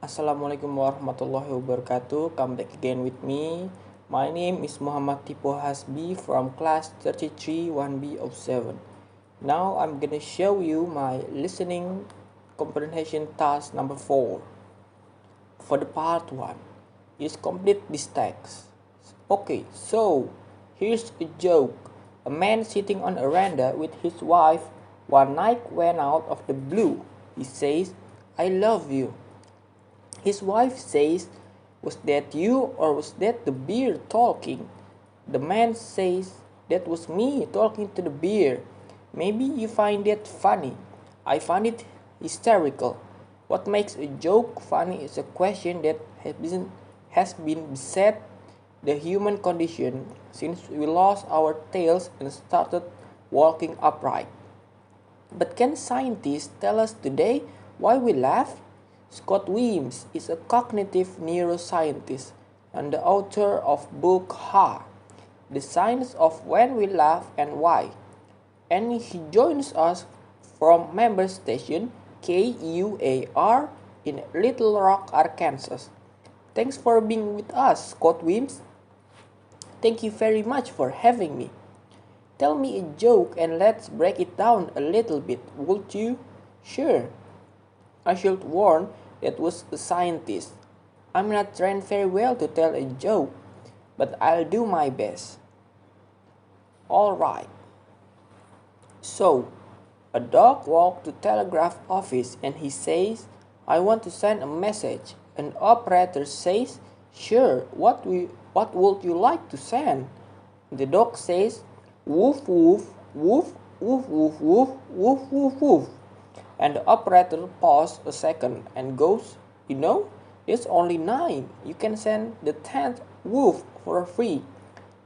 Assalamualaikum warahmatullahi wabarakatuh. Come back again with me. My name is Muhammad Dipo Hasbi from class 33 1B of 7. Now I'm gonna show you my listening comprehension task number 4. For the part 1 is complete this text. Okay, so here's a joke. A man sitting on a veranda with his wife one night went out of the blue. He says, "I love you." His wife says, "Was that you or was that the beer talking?" The man says, "That was me talking to the beer. Maybe you find that funny. I find it hysterical." What makes a joke funny is a question that has been beset the human condition since we lost our tails and started walking upright. But can scientists tell us today why we laugh? Scott Weems is a cognitive neuroscientist and the author of book Ha, The Science of When We Laugh and Why. And he joins us from member station KUAR in Little Rock, Arkansas. Thanks for being with us, Scott Weems. Thank you very much for having me. Tell me a joke and let's break it down a little bit, would you? Sure. I should warn that was a scientist. I'm not trained very well to tell a joke, but I'll do my best. Alright. So, a dog walked to telegraph office and he says, "I want to send a message." An operator says, "Sure, what would you like to send?" The dog says, "Woof woof, woof, woof woof woof, woof woof woof." And the operator pauses a second and goes, "There's only 9. You can send the 10th woof for free."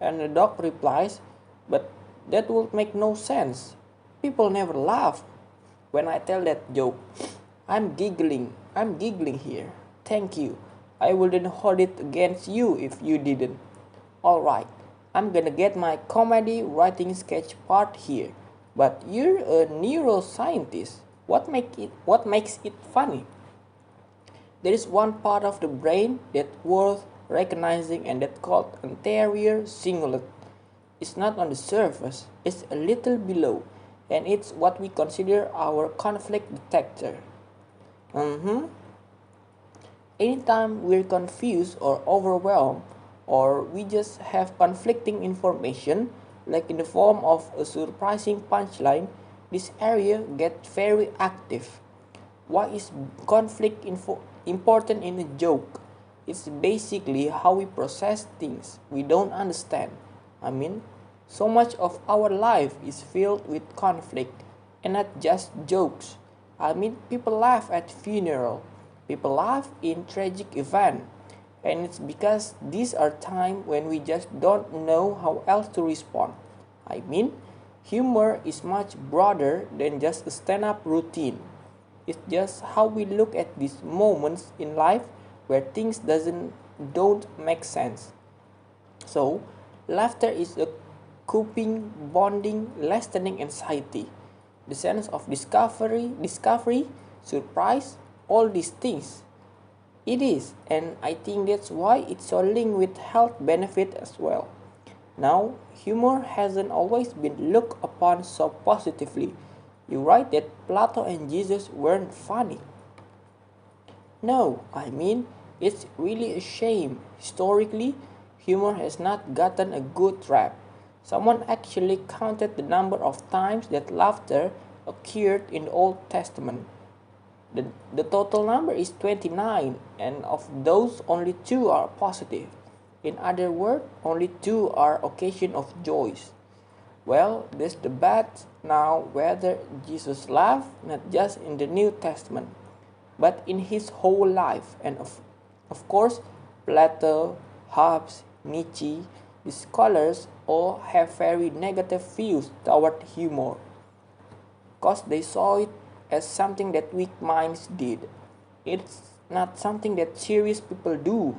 And the dog replies, "But that would make no sense. People never laugh when I tell that joke. I'm giggling here. Thank you. I wouldn't hold it against you if you didn't. Alright, I'm gonna get my comedy writing sketch part here. But you're a neuroscientist. What makes it funny?" There is one part of the brain that's worth recognizing and that's called anterior cingulate. It's not on the surface, it's a little below, and it's what we consider our conflict detector. Anytime we're confused or overwhelmed, or we just have conflicting information, like in the form of a surprising punchline, this area gets very active. Why is conflict important in a joke? It's basically how we process things we don't understand. So much of our life is filled with conflict and not just jokes. People laugh at funeral, people laugh in tragic event, and it's because these are times when we just don't know how else to respond. Humor is much broader than just a stand-up routine. It's just how we look at these moments in life where things don't make sense. So, laughter is a coping, bonding, lessening anxiety, the sense of discovery, surprise, all these things. It is, and I think that's why it's so linked with health benefit as well. Now, humor hasn't always been looked upon so positively. You write that Plato and Jesus weren't funny. No, it's really a shame. Historically, humor has not gotten a good rap. Someone actually counted the number of times that laughter occurred in the Old Testament. The total number is 29, and of those, only 2 are positive. In other words, only 2 are occasion of joys. Well, there's debate now whether Jesus laughed not just in the New Testament, but in his whole life. And of course, Plato, Hobbes, Nietzsche, the scholars all have very negative views toward humor, because they saw it as something that weak minds did. It's not something that serious people do.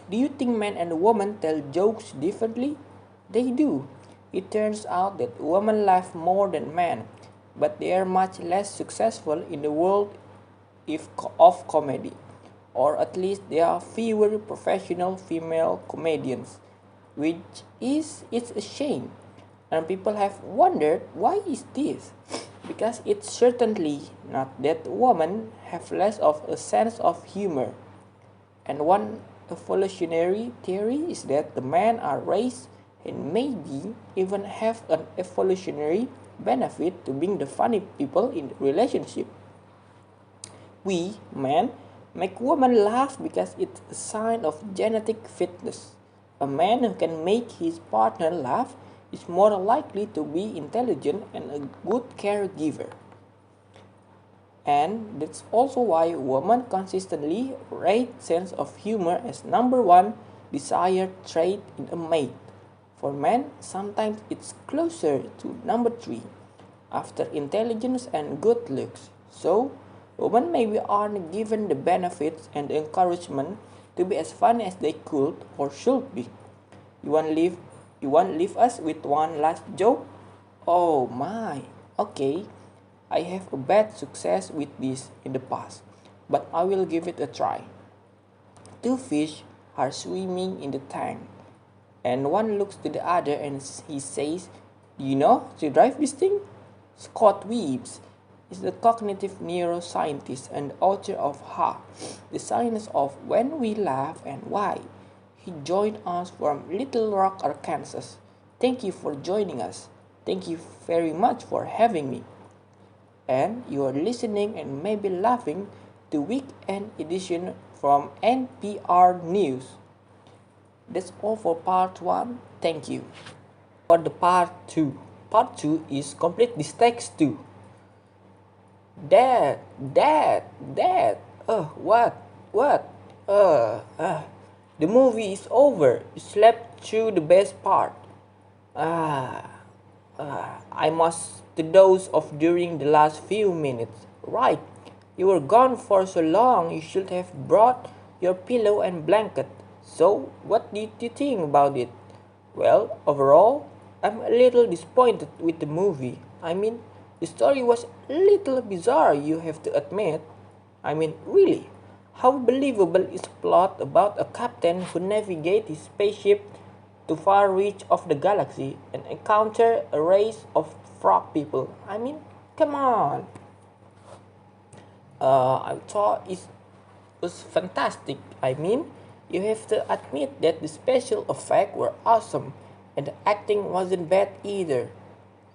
Do you think men and women tell jokes differently? They do. It turns out that women laugh more than men, but they are much less successful in the world of comedy. or at least there are fewer professional female comedians, which is it's a shame. And people have wondered why is this? Because it's certainly not that women have less of a sense of humor. And one evolutionary theory is that the men are raised and maybe even have an evolutionary benefit to being the funny people in the relationship. We, men, make women laugh because it's a sign of genetic fitness. A man who can make his partner laugh is more likely to be intelligent and a good caregiver. And that's also why women consistently rate sense of humor as number one desired trait in a mate. For men, sometimes it's closer to number three, after intelligence and good looks. So, women maybe aren't given the benefits and the encouragement to be as funny as they could or should be. You want to leave us with one last joke? Oh my, okay. I have a bad success with this in the past, but I will give it a try. Two fish are swimming in the tank, and one looks to the other and he says, "Do you know how to drive this thing?" Scott Weaves is the cognitive neuroscientist and author of Ha, the science of when we laugh and why. He joined us from Little Rock, Arkansas. Thank you for joining us. Thank you very much for having me. And you are listening and maybe laughing to Weekend Edition from NPR News. That's all for part 1. Thank you. For the part 2. Part 2 is complete this text too. Dad. What? The movie is over. You slept through the best part. I must to doze off during the last few minutes. Right. You were gone for so long, you should have brought your pillow and blanket. So, what did you think about it? Well, overall, I'm a little disappointed with the movie. I mean, the story was a little bizarre, you have to admit. I mean, really, how believable is a plot about a captain who navigates his spaceship to far reach of the galaxy and encounter a race of frog people? I mean, come on. I thought it was fantastic. I mean, you have to admit that the special effects were awesome and the acting wasn't bad either.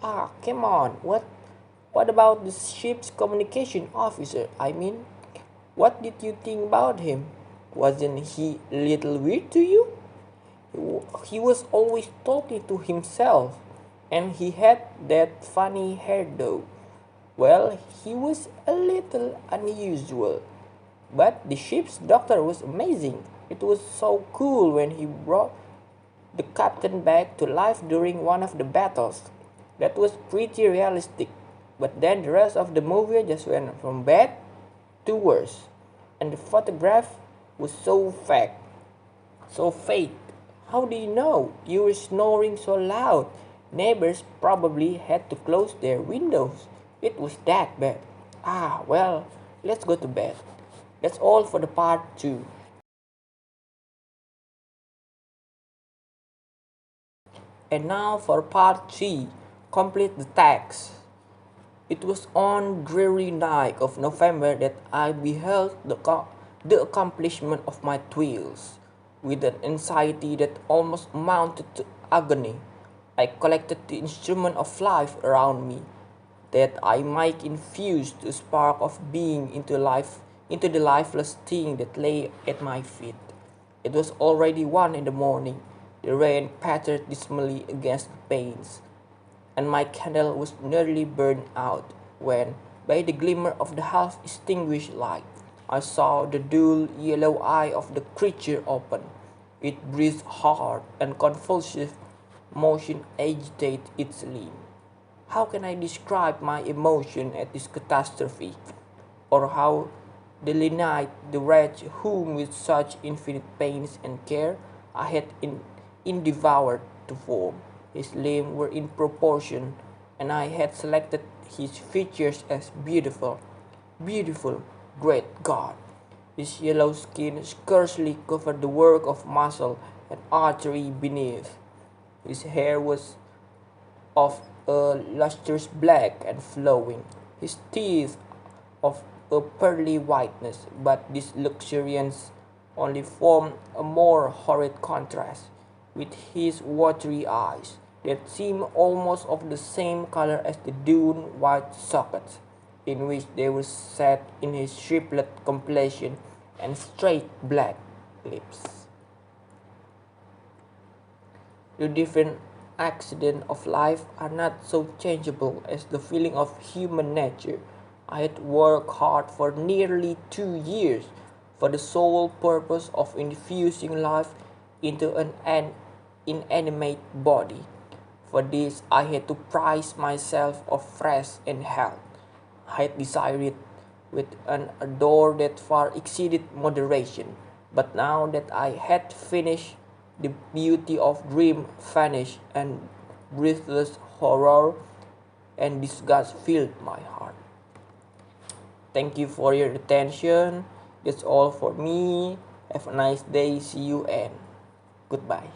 Come on. What about the ship's communication officer? I mean, what did you think about him? Wasn't he a little weird to you? He was always talking to himself, and he had that funny hair though. Well, he was a little unusual, but the ship's doctor was amazing. It was so cool when he brought the captain back to life during one of the battles. That was pretty realistic, but then the rest of the movie just went from bad to worse, and the photograph was so fake. So fake. How do you know? You were snoring so loud. Neighbors probably had to close their windows. It was that bad. Well, let's go to bed. That's all for the part 2. And now for part 3. Complete the text. It was on dreary night of November that I beheld the accomplishment of my toils. With an anxiety that almost amounted to agony, I collected the instrument of life around me, that I might infuse the spark of being into the lifeless thing that lay at my feet. It was already 1 in the morning. The rain pattered dismally against the panes, and my candle was nearly burned out, when, by the glimmer of the half-extinguished light, I saw the dull yellow eye of the creature open. It breathed hard, and convulsive motion agitated its limb. How can I describe my emotion at this catastrophe, or how delineate the wretch whom with such infinite pains and care I had endeavored to form? His limbs were in proportion, and I had selected his features as beautiful. Beautiful, great God! His yellow skin scarcely covered the work of muscle and artery beneath. His hair was of a lustrous black and flowing, his teeth of a pearly whiteness, but this luxuriance only formed a more horrid contrast with his watery eyes that seemed almost of the same color as the dune white sockets in which they were set in his shriveled complexion and straight black lips. The different accidents of life are not so changeable as the feeling of human nature. I had worked hard for nearly 2 years for the sole purpose of infusing life into an inanimate body. For this I had to prize myself of fresh and health. I had desired it with an ardor that far exceeded moderation. But now that I had finished, the beauty of dream vanished, and breathless horror and disgust filled my heart. Thank you for your attention. That's all for me. Have a nice day. See you and goodbye.